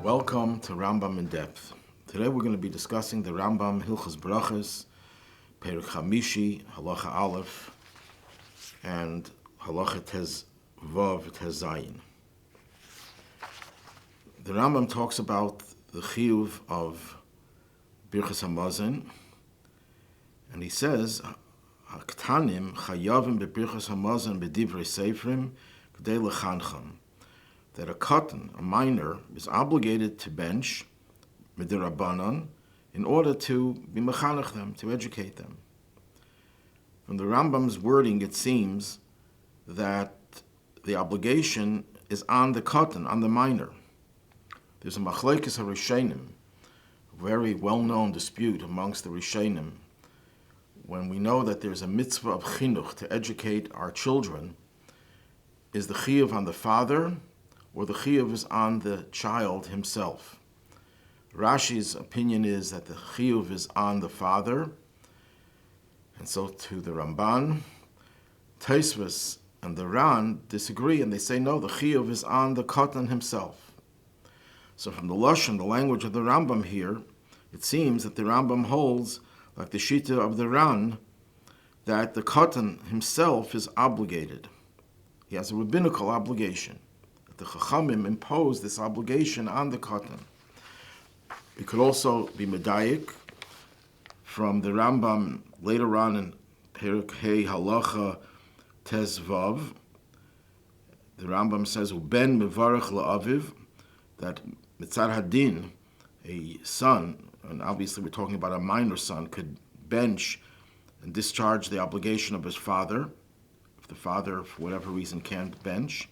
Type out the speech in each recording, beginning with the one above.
Welcome to Rambam in Depth. Today we're going to be discussing the Rambam Hilchos Brochos, Perek Chamishi, Halacha Aleph, and Halacha Tez Vav Tez Zayin. The Rambam talks about the chiyuv of Birchas Hamazon, and he says, Katanim chayavim bebirchas Hamazon bedivrei seifrim k'dei lechancham, that a Katan, a minor, is obligated to bench midirabanan in order to be mechanech them, to educate them. From the Rambam's wording, it seems that the obligation is on the Katan, on the minor. There's a machlekes harishenim, a very well-known dispute amongst the rishenim, when we know that there's a mitzvah of chinuch, to educate our children. Is the chiyuv on the father, or the chiyuv is on the child himself? Rashi's opinion is that the chiyuv is on the father, and so to the Ramban, Tosfos and the Ran disagree, and they say no, the chiyuv is on the Katan himself. So from the lashon, the language of the Rambam here, it seems that the Rambam holds, like the Shita of the Ran, that the Katan himself is obligated. He has a rabbinical obligation. That the Chachamim impose this obligation on the Katan. It could also be medayik from the Rambam later on in Perek Hey Halacha Tez Vav. The Rambam says, "Uben mevarech la'aviv," that mitzad hadin, a son, and obviously we're talking about a minor son, could bench and discharge the obligation of his father, if the father, for whatever reason, can't bench.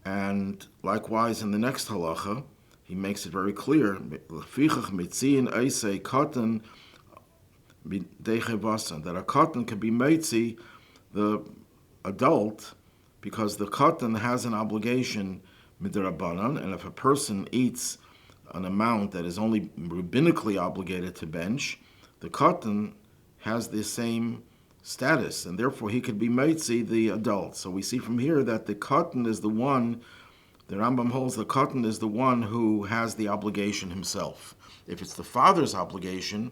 And likewise, in the next halacha, he makes it very clear, that a Katan can be meitzi, the adult, because the Katan has an obligation midirabanan, and if a person eats an amount that is only rabbinically obligated to bench, the Katan has the same status, and therefore he could be meitzi, the adult. So we see from here that the Katan is the one, the Rambam holds the Katan is the one who has the obligation himself. If it's the father's obligation,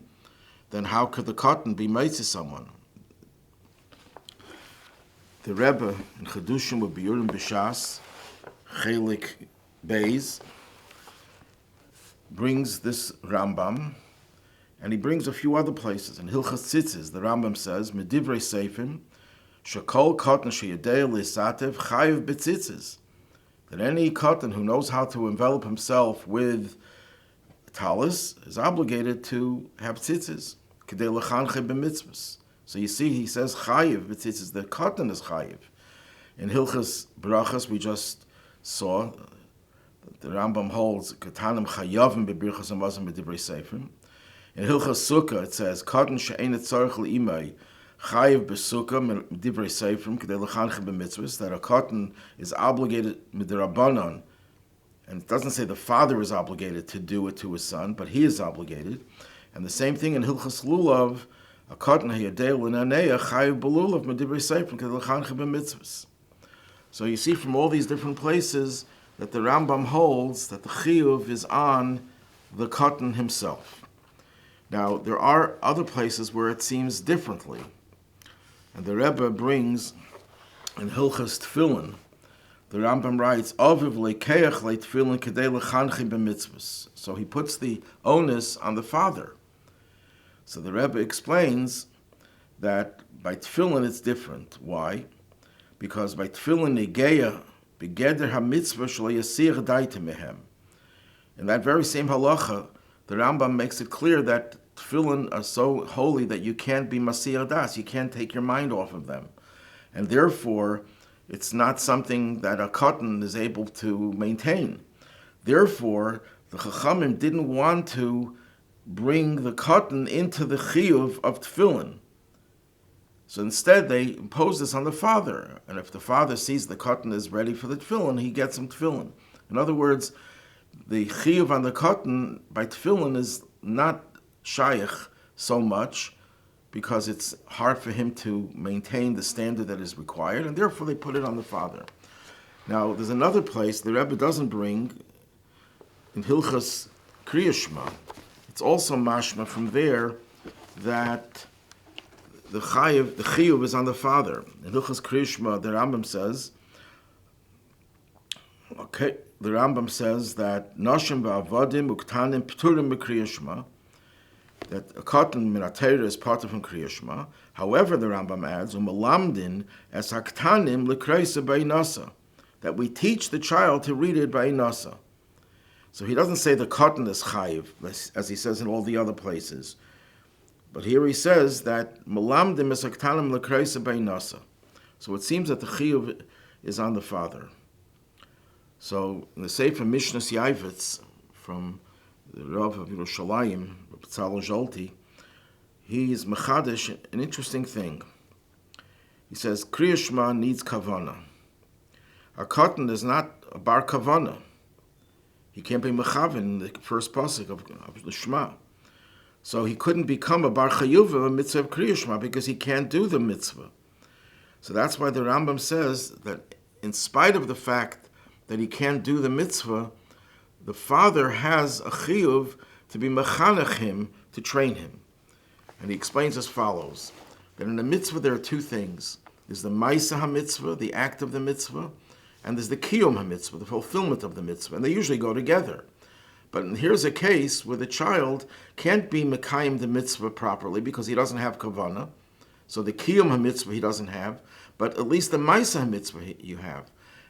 then how could the Katan be meitzi someone? The Rebbe in Chedushim with Biurim B'Shas, Chelik Beis, brings this Rambam, and he brings a few other places. In Hilchos tzitzis, the Rambam says, Medivrei seifim, shekol katan sheyadei lisatev chayiv b'tzitzis, that any katan who knows how to envelop himself with talis is obligated to have tzitzis, k'dei lechanche b'mitzvos. So you see, he says chayiv b'tzitzis, the katan is chayiv. In Hilchos Brochos, we just saw the Rambam holds Katanim chayavim bebirchas hamazon b'divrei seifrim. In Hilchos Sukkah it says Katan she'ein tzarich le'imay chayiv b'sukkah b'divrei seifrim k'dei lechanche b'mitzvos, that a Katan is obligated midirabanan, and it doesn't say the father is obligated to do it to his son, but he is obligated. And the same thing in Hilchos Lulav, a Katan hayadei l'naneya chayiv b'lulav b'divrei seifrim k'dei lechanche b'mitzvos. So you see from all these different places that the Rambam holds that the chiyuv is on the Katan himself. Now, there are other places where it seems differently. And the Rebbe brings in Hilchos Tefillin, the Rambam writes, Aviv lekeach le'tefillin kedei lechanchi b'mitzvos. So he puts the onus on the father. So the Rebbe explains that by Tefillin it's different. Why? Because by Tefillin negeya begeder ha-mitzvah shelo yasir daita mehem. In that very same halacha, the Rambam makes it clear that tefillin are so holy that you can't be masir das, you can't take your mind off of them. And therefore, it's not something that a Katan is able to maintain. Therefore, the Chachamim didn't want to bring the Katan into the chiyuv of tefillin. So instead, they impose this on the father. And if the father sees the Katan is ready for the tefillin, he gets him tefillin. In other words, the chiyuv on the Katan by tefillin is not shaykh so much, because it's hard for him to maintain the standard that is required, and therefore they put it on the father. Now, there's another place the Rebbe doesn't bring in Hilchos Kriya Shema. It's also mashma from there that the chiyuv is on the father. In Hilchos Kriya Shema, the Rambam says, that Noshim va'avadim uktanim p'turim b'Kriya Shema, that a Katan min HaTorah is part of Kriya Shema. However, the Rambam adds, u'melamdin es haktanim l'kreisa b'inasa, that we teach the child to read it b'inasa. So he doesn't say the Katan is chayiv, as he says in all the other places. But here he says that melamdim es haktanim l'kreisa b'inasa. So it seems that the chiyuv is on the father. So in the Sefer Mishnas Yavitz from the Rav of Yerushalayim, Tzal Zolti, he is mechadish an interesting thing. He says Kriya Shema needs kavana. A Katan is not a bar kavana. He can't be mechavin in the first pasuk of the Shema. So he couldn't become a bar chayuva, a mitzvah of Kriya Shema, because he can't do the mitzvah. So that's why the Rambam says that in spite of the fact that he can't do the mitzvah, the father has a chiyuv to be mechanech him, to train him. And he explains as follows, that in a mitzvah there are two things. There's the ma'aseh ha-mitzvah, the act of the mitzvah, and there's the kiyum ha-mitzvah, the fulfillment of the mitzvah, and they usually go together. But here's a case where the child can't be mekayim the mitzvah properly because he doesn't have kavanah. So the kiyum ha-mitzvah he doesn't have, but at least the ma'aseh ha-mitzvah you have.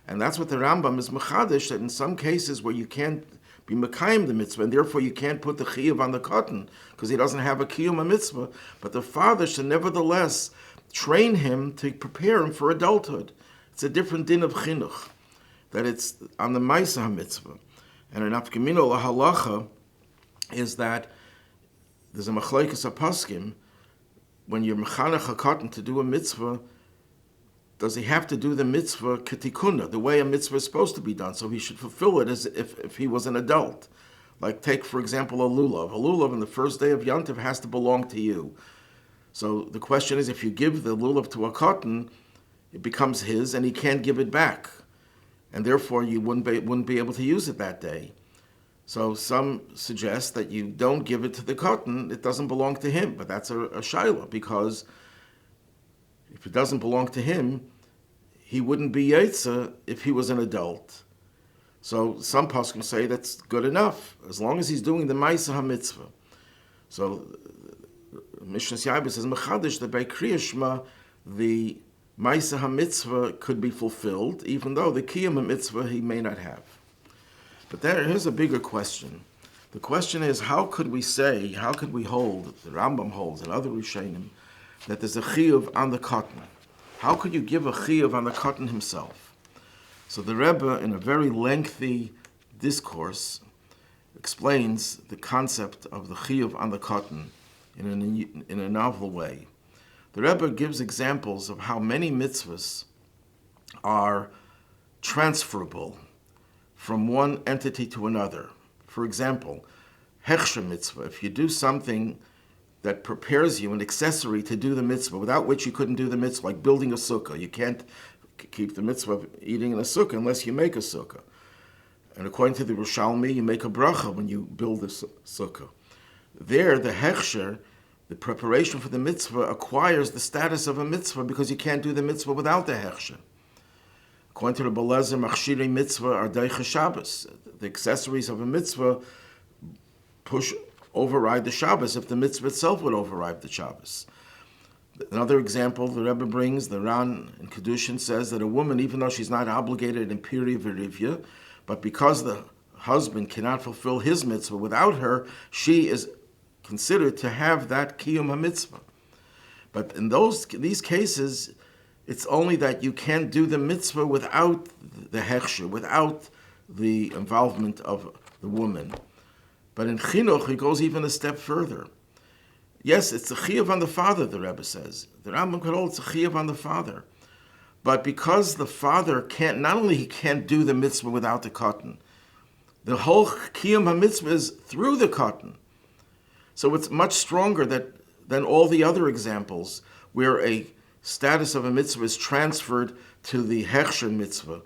And that's what the Rambam is mechadish, that in some cases where you can't be mekayim the mitzvah, and therefore you can't put the chiyuv on the katan, because he doesn't have a kiyum mitzvah, but the father should nevertheless train him to prepare him for adulthood. It's a different din of chinuch, that it's on the ma'aseh mitzvah. And an afkamino lahalacha is that there's a machlekes apaskim, when you're mechanech a katan to do a mitzvah, does he have to do the mitzvah ketikuna, the way a mitzvah is supposed to be done? So he should fulfill it as if he was an adult. Like take, for example, a lulav. A lulav on the first day of Yantiv has to belong to you. So the question is, if you give the lulav to a katan, it becomes his and he can't give it back. And therefore you wouldn't be able to use it that day. So some suggest that you don't give it to the katan, it doesn't belong to him. But that's a shaila, because if it doesn't belong to him, he wouldn't be Yetza if he was an adult. So some poskim say that's good enough, as long as he's doing the Ma'aseh HaMitzvah. So Mishnah Yabba says, Mechadish, that by Kriya Shema, the Ma'aseh HaMitzvah could be fulfilled, even though the Kiyum HaMitzvah he may not have. But here's a bigger question. The question is, how could we hold, the Rambam holds, and other Rishonim, that there's a chiyuv on the katan? How could you give a chiyuv on the katan himself? So the Rebbe, in a very lengthy discourse, explains the concept of the chiyuv on the katan in a novel way. The Rebbe gives examples of how many mitzvahs are transferable from one entity to another. For example, Heschel mitzvah, if you do something that prepares you an accessory to do the mitzvah, without which you couldn't do the mitzvah, like building a sukkah. You can't keep the mitzvah of eating in a sukkah unless you make a sukkah. And according to the Yerushalmi, you make a bracha when you build a sukkah. There, the hechsher, the preparation for the mitzvah, acquires the status of a mitzvah because you can't do the mitzvah without the hechsher. According to the Rebbe, machshirei mitzvah are deicha Shabbos. The accessories of a mitzvah override the Shabbos if the mitzvah itself would override the Shabbos. Another example the Rebbe brings, the Ran in Kedushin says that a woman, even though she's not obligated in Piri Verivya, but because the husband cannot fulfill his mitzvah without her, she is considered to have that kiyum ha-mitzvah. But in these cases, it's only that you can't do the mitzvah without the hechsher, without the involvement of the woman. But in chinuch, it goes even a step further. Yes, it's a chiyuv on the father, the Rebbe says. The Rambam could hold it's a chiyuv on the father. But because the father not only he can't do the mitzvah without the katan, the whole kiyum ha-mitzvah is through the katan. So it's much stronger that than all the other examples where a status of a mitzvah is transferred to the Heschel mitzvah,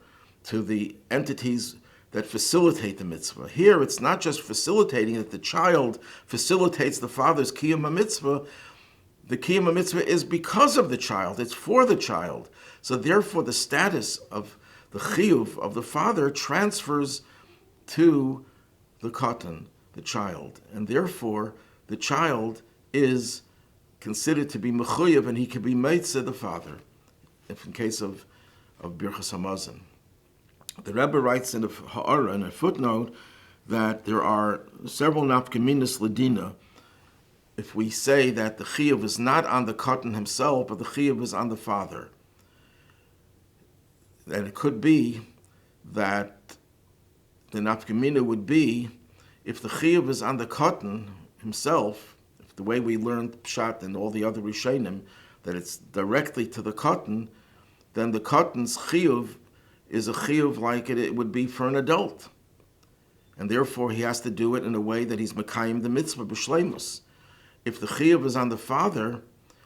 to the entities that facilitate the mitzvah. Here, it's not just facilitating that the child facilitates the father's kiyum mitzvah. The kiyum mitzvah is because of the child. It's for the child. So therefore, the status of the chiyuv of the father transfers to the Katan, the child. And therefore, the child is considered to be mechuyev, and he can be meitzah the father, if in case of Birchas Hamazon. The Rebbe writes in a ha'ara, in a footnote, that there are several nafkaminas ledina if we say that the chiyuv is not on the Katan himself, but the chiyuv is on the father. And it could be that the nafkamina would be if the chiyuv is on the Katan himself, if the way we learned Pshat and all the other Rishonim, that it's directly to the Katan, then the Katan's chiyuv is a chiyuv like it would be for an adult. And therefore he has to do it in a way that he's mekayim the mitzvah b'shleimus. If the chiyuv is on the father,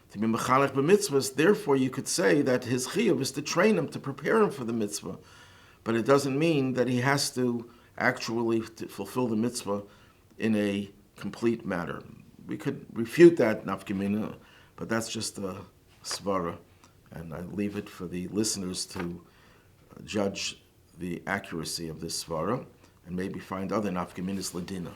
to be mechanech b'mitzvahs, therefore you could say that his chiyuv is to train him, to prepare him for the mitzvah. But it doesn't mean that he has to actually fulfill the mitzvah in a complete manner. We could refute that nafkamina, but that's just a svara, and I leave it for the listeners to judge the accuracy of this svara and maybe find other nafkaminas ladina.